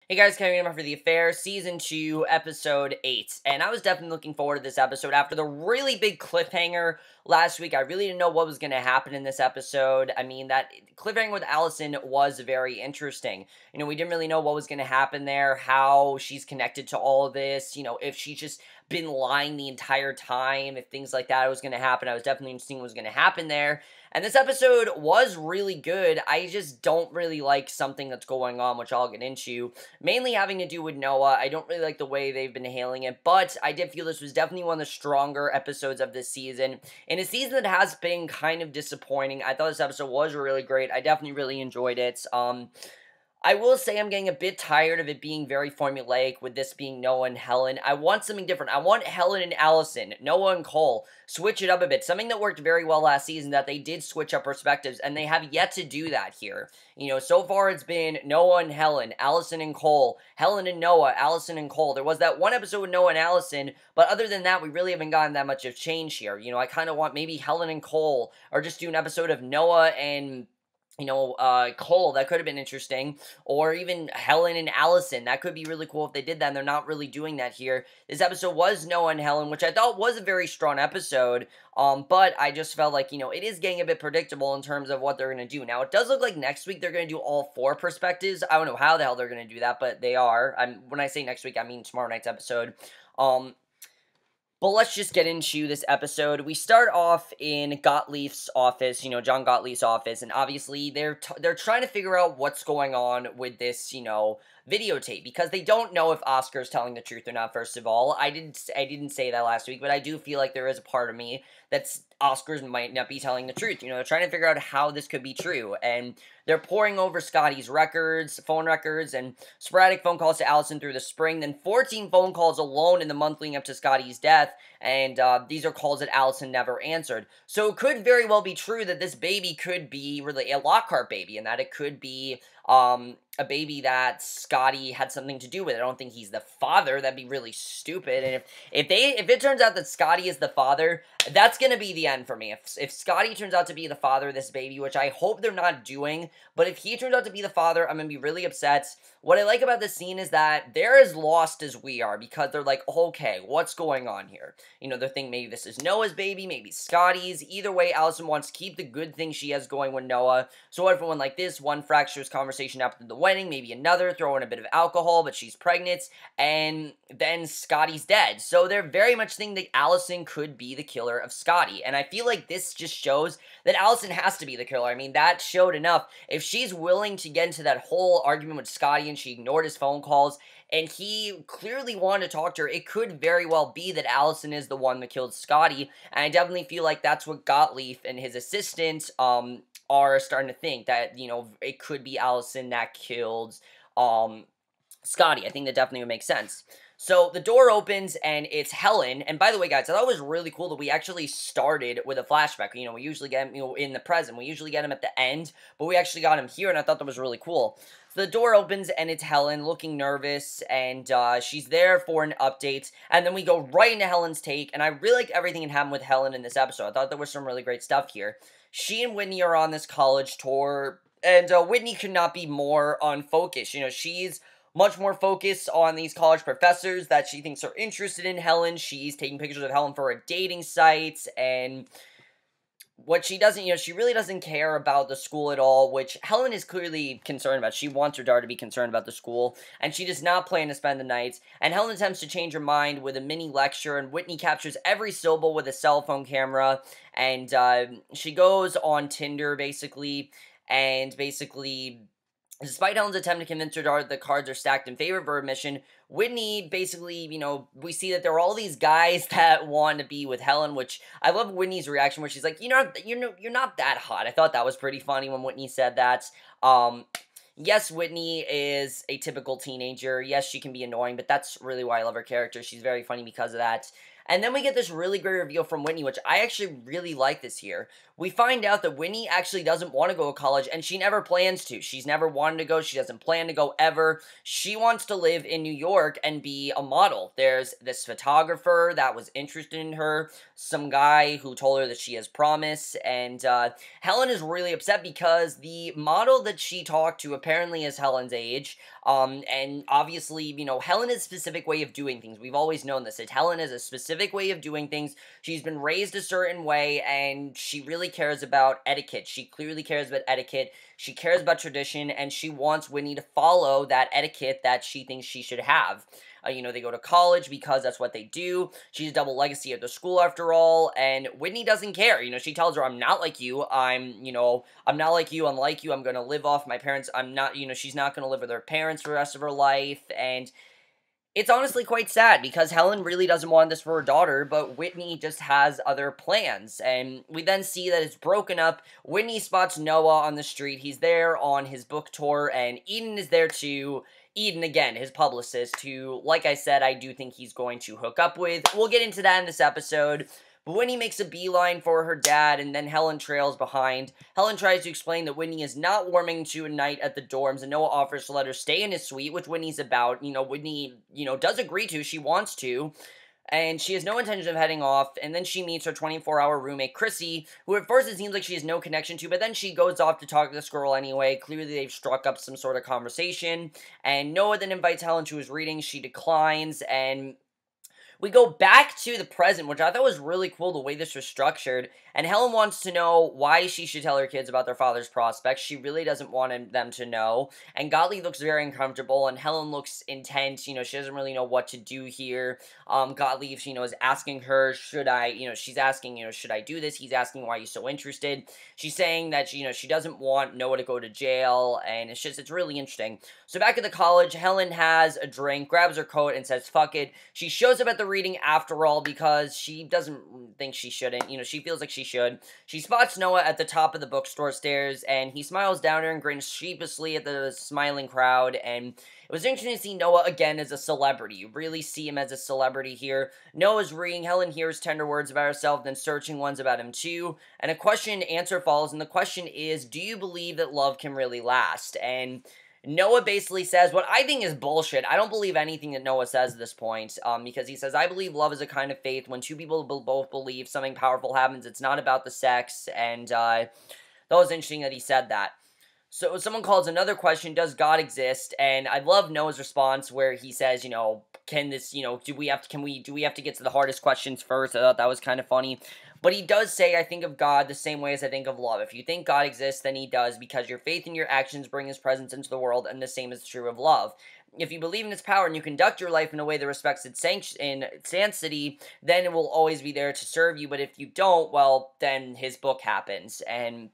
Hey guys, coming in for The Affair, Season 2, Episode 8. And I was definitely looking forward to this episode after the really big cliffhanger last week. I really didn't know what was going to happen in this episode. I mean, that cliffhanger with Alison was very interesting. We didn't really know what was going to happen there, how she's connected to all of this, if she's just been lying the entire time, if things like that was going to happen. I was definitely interested in what was going to happen there. And this episode was really good. I just don't really like something that's going on, which I'll get into. Mainly having to do with Noah. I don't really like the way they've been handling it, but I did feel this was definitely one of the stronger episodes of this season. In a season that has been kind of disappointing, I thought this episode was really great. I definitely really enjoyed it. I will say I'm getting a bit tired of it being very formulaic with this being Noah and Helen. I want something different. I want Helen and Alison, Noah and Cole. Switch it up a bit. Something that worked very well last season, that they did switch up perspectives, and they have yet to do that here. So far it's been Noah and Helen, Alison and Cole, Helen and Noah, Alison and Cole. There was that one episode with Noah and Alison, but other than that, we really haven't gotten that much of change here. I kind of want maybe Helen and Cole, or just do an episode of Noah and Cole. That could have been interesting. Or even Helen and Alison. That could be really cool if they did that, and they're not really doing that here. This episode was Noah and Helen, which I thought was a very strong episode, but I just felt like, it is getting a bit predictable in terms of what they're going to do. Now, it does look like next week they're going to do all 4 perspectives. I don't know how the hell they're going to do that, but they are. When I say next week, I mean tomorrow night's episode. But let's just get into this episode. We start off in Gottlieb's office, John Gottlieb's office, and obviously they're trying to figure out what's going on with this, videotape, because they don't know if Oscar's telling the truth or not. First of all, I didn't say that last week, but I do feel like there is a part of me that's Oscar's might not be telling the truth. They're trying to figure out how this could be true, and they're poring over Scottie's phone records, and sporadic phone calls to Alison through the spring, then 14 phone calls alone in the month leading up to Scottie's death, and these are calls that Alison never answered. So it could very well be true that this baby could be really a Lockhart baby, and that it could be a baby that Scottie had something to do with. I don't think he's the father. That'd be really stupid. And if it turns out that Scottie is the father, that's gonna be the end for me. If Scottie turns out to be the father of this baby, which I hope they're not doing, but if he turns out to be the father, I'm gonna be really upset. What I like about this scene is that they're as lost as we are, because they're like, okay, what's going on here? They're thinking maybe this is Noah's baby, maybe Scottie's. Either way, Alison wants to keep the good thing she has going with Noah. So everyone like this, one fractious conversation after the wedding, maybe another, throw in a bit of alcohol, but she's pregnant, and then Scottie's dead. So they're very much thinking that Alison could be the killer of Scottie, and I feel like this just shows that Alison has to be the killer. I mean, that showed enough. If she's willing to get into that whole argument with Scottie, and she ignored his phone calls, and he clearly wanted to talk to her, it could very well be that Alison is the one that killed Scottie, and I definitely feel like that's what Gottlieb and his assistant, are starting to think, that, it could be Alison that killed, Scottie. I think that definitely would make sense. So the door opens, and it's Helen. And by the way, guys, I thought it was really cool that we actually started with a flashback. We usually get him, in the present. We usually get him at the end, but we actually got him here, and I thought that was really cool. So the door opens, and it's Helen looking nervous, and she's there for an update. And then we go right into Helen's take, and I really like everything that happened with Helen in this episode. I thought there was some really great stuff here. She and Whitney are on this college tour, and Whitney could not be more unfocused. She's much more focused on these college professors that she thinks are interested in Helen. She's taking pictures of Helen for a dating site, and what she doesn't, she really doesn't care about the school at all, which Helen is clearly concerned about. She wants her daughter to be concerned about the school, and she does not plan to spend the night. And Helen attempts to change her mind with a mini lecture, and Whitney captures every syllable with a cell phone camera, and she goes on Tinder, basically, and despite Helen's attempt to convince her daughter the cards are stacked in favor of her admission, Whitney basically, we see that there are all these guys that want to be with Helen, which I love Whitney's reaction, where she's like, you're not that hot. I thought that was pretty funny when Whitney said that. Yes, Whitney is a typical teenager. Yes, she can be annoying, but that's really why I love her character. She's very funny because of that. And then we get this really great reveal from Whitney, which I actually really like this here, we find out that Whitney actually doesn't want to go to college, and she never plans to. She's never wanted to go. She doesn't plan to go ever. She wants to live in New York and be a model. There's this photographer that was interested in her, some guy who told her that she has promise, and Helen is really upset because the model that she talked to apparently is Helen's age, and obviously, Helen has a specific way of doing things. We've always known this, that Helen has a specific way of doing things. She's been raised a certain way, and she really cares about etiquette. She clearly cares about etiquette. She cares about tradition, and she wants Whitney to follow that etiquette that she thinks she should have. They go to college because that's what they do. She's a double legacy at the school after all, and Whitney doesn't care. She tells her, I'm not like you. I'm not like you. I'm like you. I'm going to live off my parents. I'm not, she's not going to live with her parents for the rest of her life, and it's honestly quite sad because Helen really doesn't want this for her daughter, but Whitney just has other plans. And we then see that it's broken up. Whitney spots Noah on the street. He's there on his book tour, and Eden is there too. Eden, again, his publicist, who, like I said, I do think he's going to hook up with. We'll get into that in this episode. But Whitney makes a beeline for her dad, and then Helen trails behind. Helen tries to explain that Whitney is not warming to a night at the dorms, and Noah offers to let her stay in his suite, which Whitney's about. Whitney, does agree to. She wants to. And she has no intention of heading off, and then she meets her 24-hour roommate, Chrissy, who at first it seems like she has no connection to, but then she goes off to talk to this girl anyway. Clearly they've struck up some sort of conversation, and Noah then invites Helen to his reading. She declines, and we go back to the present, which I thought was really cool the way this was structured, and Helen wants to know why she should tell her kids about their father's prospects. She really doesn't want them to know, and Gottlieb looks very uncomfortable, and Helen looks intense. She doesn't really know what to do here. Gottlieb, is asking her, should I, she's asking, should I do this? He's asking, why are you so interested? She's saying that, she doesn't want Noah to go to jail, and it's really interesting. So back at the college, Helen has a drink, grabs her coat, and says, fuck it. She shows up at the reading after all because she doesn't think she shouldn't. She feels like she should. She spots Noah at the top of the bookstore stairs, and he smiles down at her and grins sheepishly at the smiling crowd, and it was interesting to see Noah again as a celebrity. You really see him as a celebrity here. Noah's reading, Helen hears tender words about herself, then searching ones about him too, and a question and answer follows, and the question is, do you believe that love can really last? And Noah basically says what I think is bullshit. I don't believe anything that Noah says at this point, because he says, I believe love is a kind of faith. When two people both believe something powerful happens, it's not about the sex, and that was interesting that he said that. So someone calls another question, does God exist? And I love Noah's response where he says, can this, do we have to get to the hardest questions first? I thought that was kind of funny. But he does say, I think of God the same way as I think of love. If you think God exists, then he does, because your faith and your actions bring his presence into the world, and the same is true of love. If you believe in its power and you conduct your life in a way that respects its sanctity, then it will always be there to serve you. But if you don't, well, then his book happens. And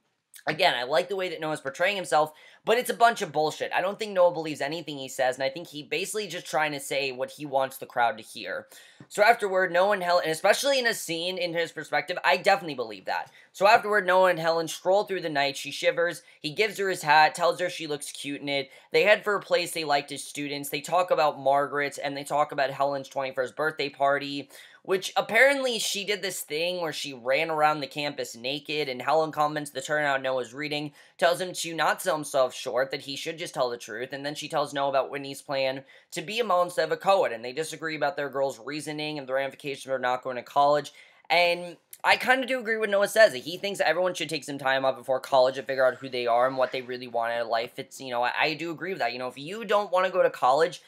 again, I like the way that Noah's portraying himself, but it's a bunch of bullshit. I don't think Noah believes anything he says, and I think he basically just trying to say what he wants the crowd to hear. So afterward, Noah and Helen, and especially in a scene in his perspective, I definitely believe that. So afterward, Noah and Helen stroll through the night. She shivers. He gives her his hat, tells her she looks cute in it. They head for a place they liked as students. They talk about Margaret, and they talk about Helen's 21st birthday party, which apparently she did this thing where she ran around the campus naked, and Helen comments the turnout Noah's reading, tells him to not sell himself short, that he should just tell the truth, and then she tells Noah about Whitney's plan to be a mom instead of a co-ed, and they disagree about their girl's reasoning and the ramifications of her not going to college, and I kind of do agree with Noah says. He thinks everyone should take some time off before college to figure out who they are and what they really want out of life. It's, I do agree with that. If you don't want to go to college,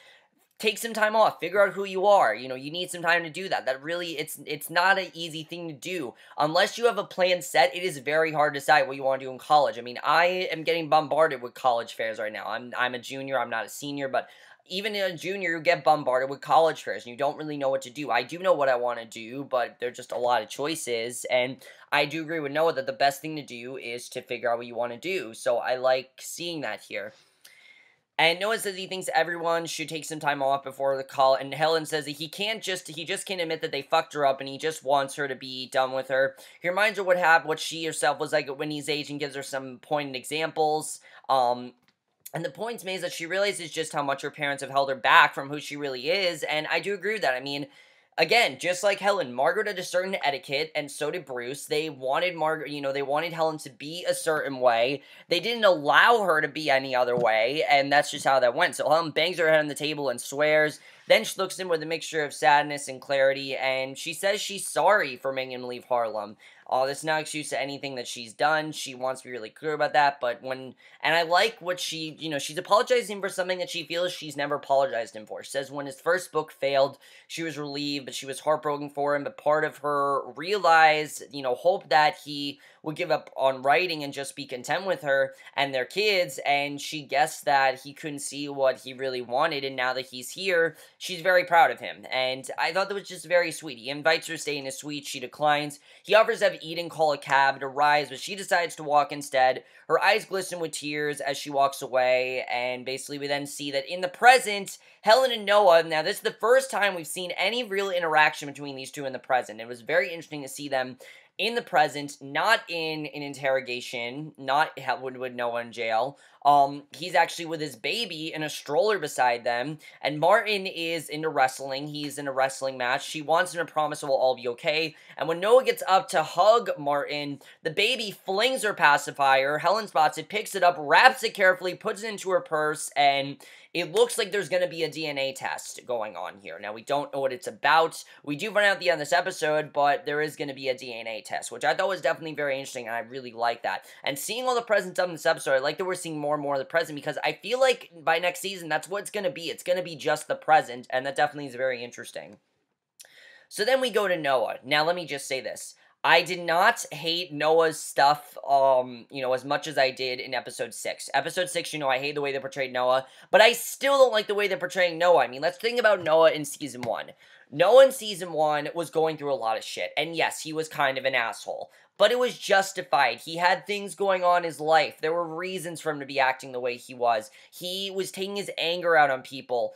take some time off, figure out who you are, you need some time to do that. That really, it's not an easy thing to do. Unless you have a plan set, it is very hard to decide what you want to do in college. I mean, I am getting bombarded with college fairs right now. I'm a junior, I'm not a senior, but even in a junior, you get bombarded with college fairs, and you don't really know what to do. I do know what I want to do, but there's just a lot of choices, and I do agree with Noah that the best thing to do is to figure out what you want to do, so I like seeing that here. And Noah says he thinks everyone should take some time off before the call, and Helen says that he just can't admit that they fucked her up, and he just wants her to be done with her. He reminds her what she herself was like at Whitney's age, and gives her some pointed examples, and the points made is that she realizes just how much her parents have held her back from who she really is, and I do agree with that. I mean, Again, just like Helen, Margaret had a certain etiquette, and so did Bruce. They wanted Margaret, they wanted Helen to be a certain way. They didn't allow her to be any other way, and that's just how that went. So Helen bangs her head on the table and swears. Then she looks at him with a mixture of sadness and clarity, and she says she's sorry for making him leave Harlem. That's not an excuse to anything that she's done. She wants to be really clear about that, and I like what she's apologizing for something that she feels she's never apologized him for. She says when his first book failed, she was relieved, but she was heartbroken for him. But part of her realized, hope that he would give up on writing and just be content with her and their kids. And she guessed that he couldn't see what he really wanted. And now that he's here, she's very proud of him. And I thought that was just very sweet. He invites her to stay in his suite. She declines. He offers to have Eden call a cab to rise, but she decides to walk instead. Her eyes glisten with tears as she walks away. And basically we then see that in the present, Helen and Noah, now this is the first time we've seen any real interaction between these two in the present. It was very interesting to see them in the present, not in an interrogation, not with Noah in jail. He's actually with his baby in a stroller beside them, and Martin is into wrestling. He's in a wrestling match. She wants him to promise it will all be okay, and when Noah gets up to hug Martin, the baby flings her pacifier. Helen spots it, picks it up, wraps it carefully, puts it into her purse, and it looks like there's going to be a DNA test going on here. Now, we don't know what it's about. We do find out at the end of this episode, but there is going to be a DNA test, which I thought was definitely very interesting, and I really like that. And seeing all the presents of this episode, I like that we're seeing more and more of the present, because I feel like by next season, that's what it's going to be. It's going to be just the present, and that definitely is very interesting. So then we go to Noah. Now, let me just say this. I did not hate Noah's stuff, as much as I did in episode 6. Episode 6, I hate the way they portrayed Noah, but I still don't like the way they're portraying Noah. I mean, let's think about Noah in season 1. Noah in season 1 was going through a lot of shit, and yes, he was kind of an asshole, but it was justified. He had things going on in his life. There were reasons for him to be acting the way he was. He was taking his anger out on people.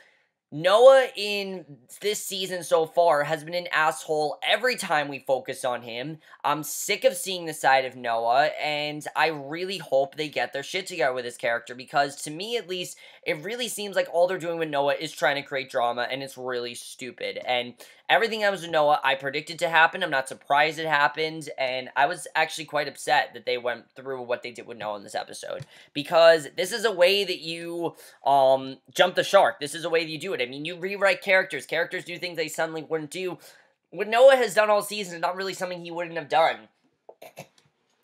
Noah in this season so far has been an asshole every time we focus on him. I'm sick of seeing the side of Noah, and I really hope they get their shit together with his character, because to me at least, it really seems like all they're doing with Noah is trying to create drama, and it's really stupid. And everything that was with Noah, I predicted to happen. I'm not surprised it happened, and I was actually quite upset that they went through what they did with Noah in this episode, because this is a way that you jump the shark. This is a way that you do it. I mean, you rewrite characters. Characters do things they suddenly wouldn't do. What Noah has done all season is not really something he wouldn't have done.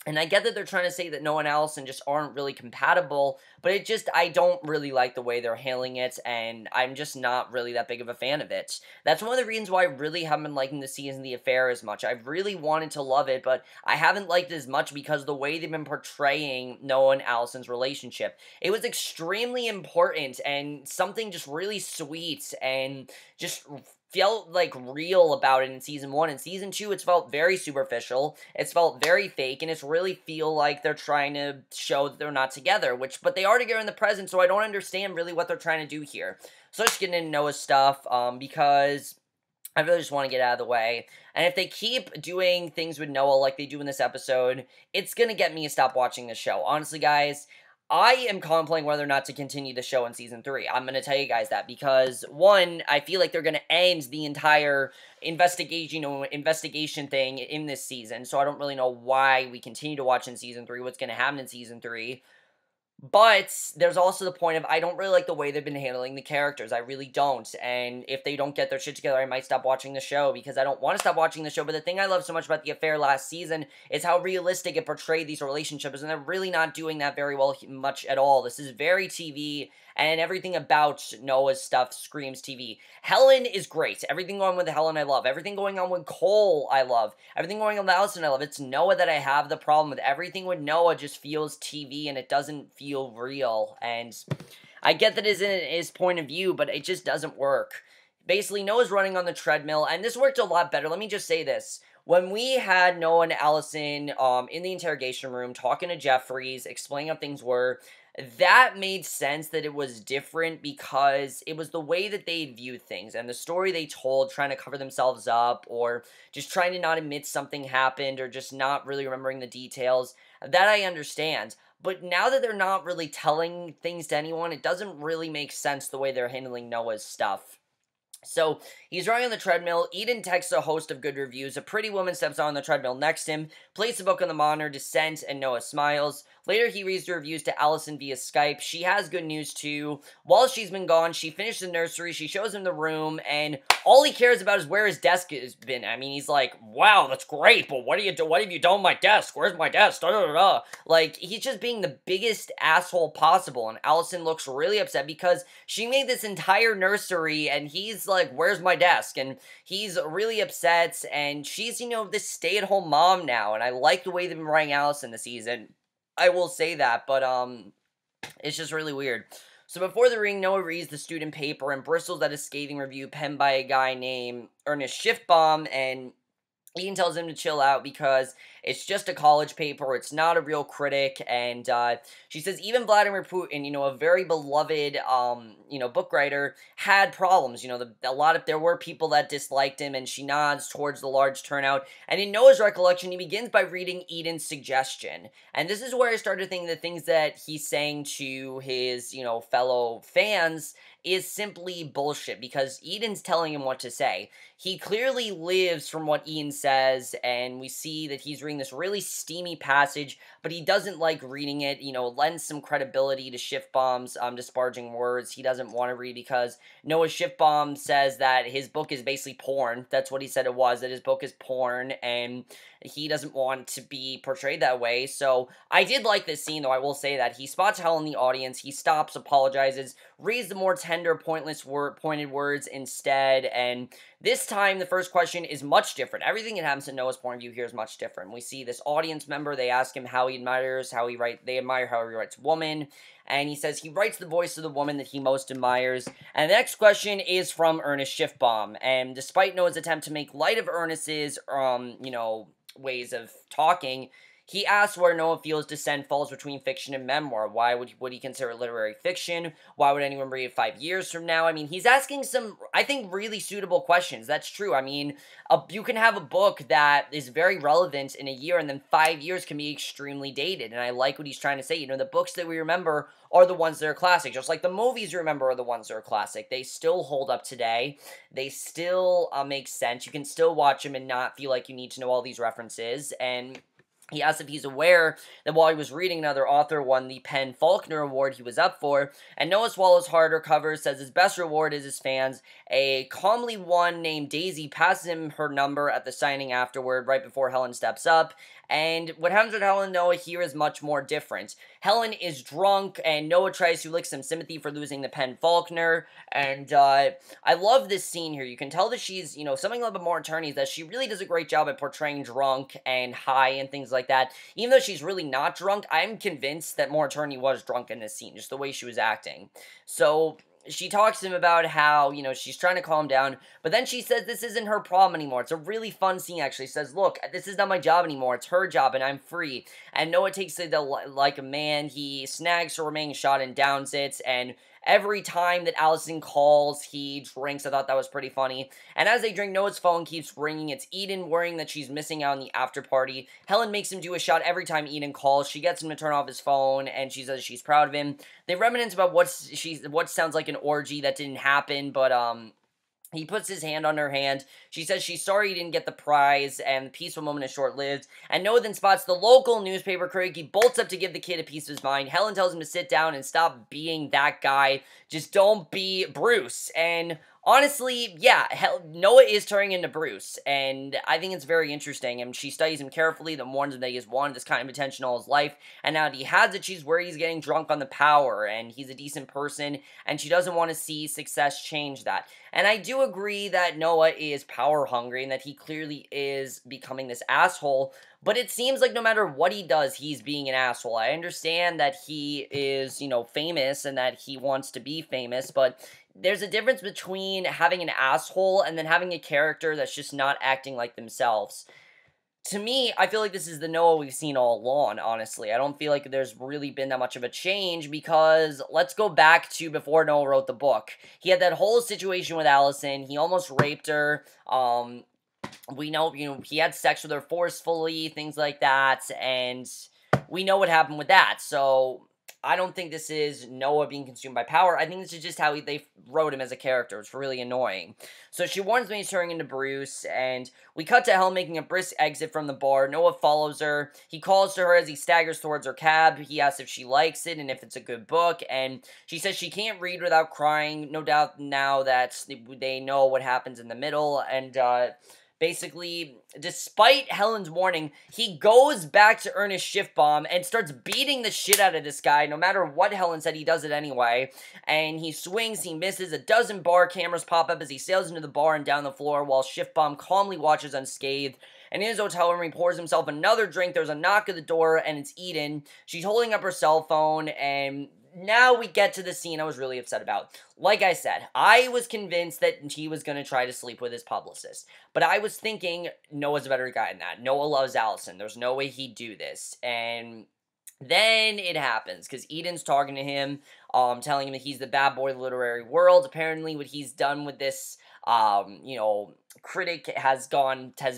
And I get that they're trying to say that Noah and Alison just aren't really compatible, but I don't really like the way they're handling it, and I'm just not really that big of a fan of it. That's one of the reasons why I really haven't been liking the season of The Affair as much. I've really wanted to love it, but I haven't liked it as much because of the way they've been portraying Noah and Alison's relationship. It was extremely important, and something just really sweet, and just felt like real about it in season 1. In season 2, it's felt very superficial, it's felt very fake, and it's really feel like they're trying to show that they're not together, but they are together in the present, so I don't understand really what they're trying to do here. So let's get into Noah's stuff, because I really just want to get out of the way. And if they keep doing things with Noah like they do in this episode, it's gonna get me to stop watching the show. Honestly, guys, I am contemplating whether or not to continue the show in season 3. I'm going to tell you guys that because, one, I feel like they're going to end the entire investigation thing in this season, so I don't really know why we continue to watch in season 3, what's going to happen in season 3. But there's also the point of I don't really like the way they've been handling the characters. I really don't. And if they don't get their shit together, I might stop watching the show because I don't want to stop watching the show. But the thing I love so much about The Affair last season is how realistic it portrayed these relationships. And they're really not doing that very well much at all. This is very TV. And everything about Noah's stuff screams TV. Helen is great. Everything going on with Helen, I love. Everything going on with Cole, I love. Everything going on with Alison, I love. It's Noah that I have the problem with. Everything with Noah just feels TV, and it doesn't feel real. And I get that isn't his point of view, but it just doesn't work. Basically, Noah's running on the treadmill, and this worked a lot better. Let me just say this. When we had Noah and Alison in the interrogation room talking to Jeffries, explaining how things were, that made sense that it was different because it was the way that they viewed things and the story they told, trying to cover themselves up or just trying to not admit something happened or just not really remembering the details. That I understand. But now that they're not really telling things to anyone, it doesn't really make sense the way they're handling Noah's stuff. So he's running on the treadmill. Eden texts a host of good reviews. A pretty woman steps on the treadmill next to him, plays the book on the monitor, Descent, and Noah smiles. Later, he reads the reviews to Alison via Skype. She has good news too. While she's been gone, she finished the nursery. She shows him the room, and all he cares about is where his desk has been. I mean, he's like, "Wow, that's great, but what have you done with my desk? Where's my desk?" Da, da, da, da. Like, he's just being the biggest asshole possible, and Alison looks really upset because she made this entire nursery, and he's like, "Where's my desk?" And he's really upset, and she's, this stay-at-home mom now, and I like the way they've been writing Alison this season. I will say that, but it's just really weird. So before the ring, Noah reads the student paper and bristles at a scathing review penned by a guy named Ernest Schiffbaum, and Ian tells him to chill out because it's just a college paper. It's not a real critic. And she says even Vladimir Putin, a very beloved, book writer, had problems. There were people that disliked him, and she nods towards the large turnout. And in Noah's recollection, he begins by reading Eden's suggestion. And this is where I started thinking the things that he's saying to his, fellow fans is simply bullshit because Eden's telling him what to say. He clearly lives from what Ian says, and we see that he's reading this really steamy passage, but he doesn't like reading it, lends some credibility to Schiffbaum's disparaging words. He doesn't want to read because Noah Schiffbaum says that his book is basically porn. That's what he said it was, that his book is porn, and he doesn't want to be portrayed that way. So I did like this scene, though. I will say that he spots Helen in the audience. He stops, apologizes, reads the more tender, pointed words instead. And this time, the first question is much different. Everything that happens in Noah's point of view here is much different. We see this audience member. They ask him how he admires, they admire how he writes woman. And he says he writes the voice of the woman that he most admires. And the next question is from Ernest Schiffbaum. And despite Noah's attempt to make light of Ernest's, ways of talking, he asks where Noah feels Descent falls between fiction and memoir. Why would he consider it literary fiction? Why would anyone read it 5 years from now? I mean, he's asking some, I think, really suitable questions. That's true. I mean, you can have a book that is very relevant in a year, and then 5 years can be extremely dated. And I like what he's trying to say. The books that we remember are the ones that are classic. Just like the movies you remember are the ones that are classic. They still hold up today. They still make sense. You can still watch them and not feel like you need to know all these references. And he asks if he's aware that while he was reading, another author won the Penn Faulkner Award he was up for, and Noah swallows hard, recovers, says his best reward is his fans. A calmly one named Daisy passes him her number at the signing afterward, right before Helen steps up, and what happens with Helen and Noah here is much more different. Helen is drunk, and Noah tries to lick some sympathy for losing the Penn Faulkner, and I love this scene here. You can tell that she's, something about more attorneys, that she really does a great job at portraying drunk and high and things like that. Even though she's really not drunk, I'm convinced that More Attorney was drunk in this scene, just the way she was acting. So she talks to him about how, she's trying to calm down, but then she says this isn't her problem anymore. It's a really fun scene, actually. She says, look, this is not my job anymore. It's her job, and I'm free. And Noah takes it like a man. He snags her remaining shot and downs it, and every time that Alison calls, he drinks. I thought that was pretty funny. And as they drink, Noah's phone keeps ringing. It's Eden, worrying that she's missing out on the after party. Helen makes him do a shot every time Eden calls. She gets him to turn off his phone, and she says she's proud of him. They reminisce about what sounds like an orgy that didn't happen, but he puts his hand on her hand. She says she's sorry he didn't get the prize, and the peaceful moment is short-lived. And Noah then spots the local newspaper critic. He bolts up to give the kid a piece of his mind. Helen tells him to sit down and stop being that guy. Just don't be Bruce. And honestly, yeah, Noah is turning into Bruce, and I think it's very interesting, and she studies him carefully, then warns him that he has wanted this kind of attention all his life, and now that he has it, she's worried he's getting drunk on the power, and he's a decent person, and she doesn't want to see success change that. And I do agree that Noah is power hungry, and that he clearly is becoming this asshole, but it seems like no matter what he does, he's being an asshole. I understand that he is, famous, and that he wants to be famous, but there's a difference between having an asshole and then having a character that's just not acting like themselves. To me, I feel like this is the Noah we've seen all along, honestly. I don't feel like there's really been that much of a change because let's go back to before Noah wrote the book. He had that whole situation with Alison. He almost raped her. We know, he had sex with her forcefully, things like that, and we know what happened with that. So I don't think this is Noah being consumed by power. I think this is just how they wrote him as a character. It's really annoying. So she warns me he's turning into Bruce, and we cut to Helen making a brisk exit from the bar. Noah follows her. He calls to her as he staggers towards her cab. He asks if she likes it and if it's a good book, and she says she can't read without crying. No doubt now that they know what happens in the middle, and basically, despite Helen's warning, he goes back to earn his shift bomb and starts beating the shit out of this guy. No matter what Helen said, he does it anyway. And he swings, he misses. A dozen bar cameras pop up as he sails into the bar and down the floor while shift bomb calmly watches unscathed. And in his hotel room, he pours himself another drink. There's a knock at the door, and it's Eden. She's holding up her cell phone, and now we get to the scene I was really upset about. Like I said, I was convinced that he was going to try to sleep with his publicist. But I was thinking, Noah's a better guy than that. Noah loves Alison. There's no way he'd do this. And then it happens, because Eden's talking to him, telling him that he's the bad boy of the literary world. Apparently, what he's done with this, critic has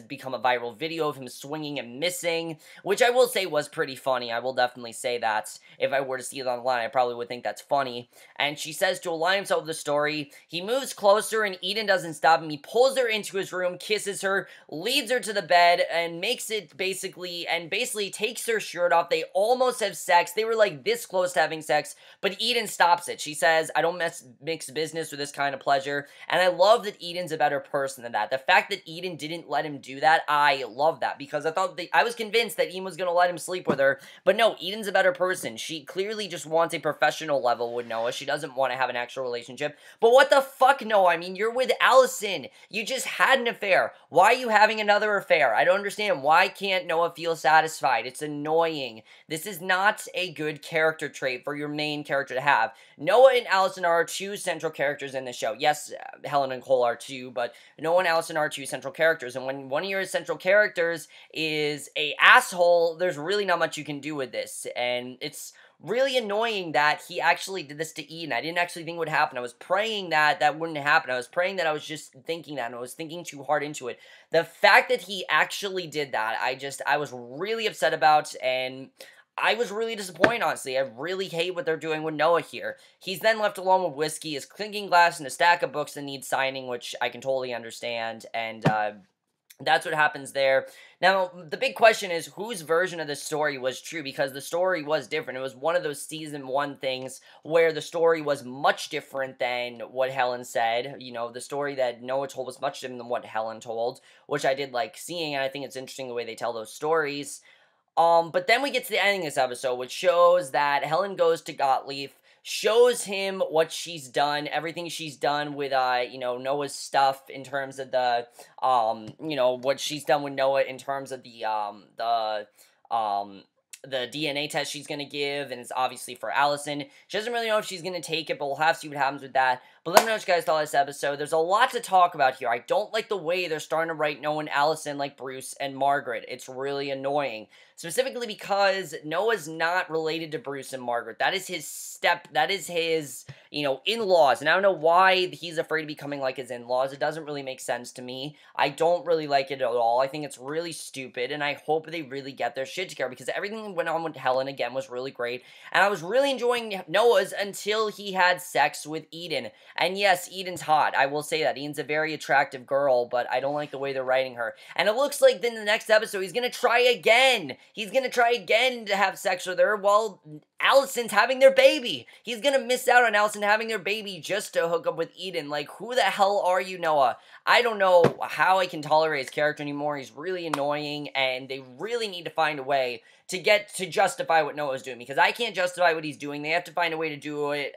become a viral video of him swinging and missing, which I will say was pretty funny. I will definitely say that. If I were to see it online, I probably would think that's funny. And she says to align himself with the story, he moves closer and Eden doesn't stop him. He pulls her into his room, kisses her, leads her to the bed, and basically takes her shirt off. They almost have sex. They were like this close to having sex, but Eden stops it. She says, I don't mix business with this kind of pleasure. And I love that Eden's a better person than that. The fact that Eden didn't let him do that, I love that, because I was convinced that Eden was going to let him sleep with her, but no, Eden's a better person. She clearly just wants a professional level with Noah. She doesn't want to have an actual relationship. But what the fuck, Noah? I mean, you're with Alison. You just had an affair. Why are you having another affair? I don't understand. Why can't Noah feel satisfied? It's annoying. This is not a good character trait for your main character to have. Noah and Alison are our two central characters in the show. Yes, Helen and Cole are too, but Noah and Alison are two central characters, and when one of your central characters is a asshole, there's really not much you can do with this, and it's really annoying that he actually did this to Eden. I didn't actually think it would happen. I was praying that that wouldn't happen. I was praying that I was just thinking that, and I was thinking too hard into it. The fact that he actually did that, I was really upset about, and I was really disappointed, honestly. I really hate what they're doing with Noah here. He's then left alone with whiskey, his clinking glass, and a stack of books that need signing, which I can totally understand, and that's what happens there. Now, the big question is whose version of the story was true, because the story was different. It was one of those season 1 things where the story was much different than what Helen said. You know, the story that Noah told was much different than what Helen told, which I did like seeing, and I think it's interesting the way they tell those stories. But then we get to the ending of this episode, which shows that Helen goes to Gottlieb, shows him what she's done, everything she's done with, Noah's stuff in terms of the, what she's done with Noah in terms of the DNA test she's going to give, and it's obviously for Alison. She doesn't really know if she's going to take it, but we'll have to see what happens with that. But let me know what you guys thought of this episode. There's a lot to talk about here. I don't like the way they're starting to write Noah and Alison like Bruce and Margaret. It's really annoying. Specifically because Noah's not related to Bruce and Margaret. That is his in-laws. And I don't know why he's afraid of becoming like his in-laws. It doesn't really make sense to me. I don't really like it at all. I think it's really stupid, and I hope they really get their shit together, because everything that went on with Helen, again, was really great. And I was really enjoying Noah's until he had sex with Eden. And yes, Eden's hot. I will say that. Eden's a very attractive girl, but I don't like the way they're writing her. And it looks like in the next episode, he's going to try again. He's going to try again to have sex with her while Alison's having their baby. He's going to miss out on Alison having their baby just to hook up with Eden. Like, who the hell are you, Noah? I don't know how I can tolerate his character anymore. He's really annoying, and they really need to find a way to justify what Noah's doing, because I can't justify what he's doing. They have to find a way to do it,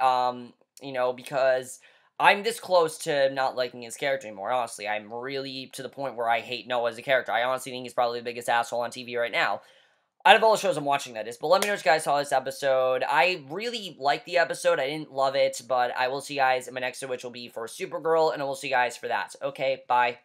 because I'm this close to not liking his character anymore, honestly. I'm really to the point where I hate Noah as a character. I honestly think he's probably the biggest asshole on TV right now. Out of all the shows I'm watching, that is. But let me know what you guys saw this episode. I really liked the episode. I didn't love it, but I will see you guys in my next one, which will be for Supergirl, and I will see you guys for that. Okay, bye.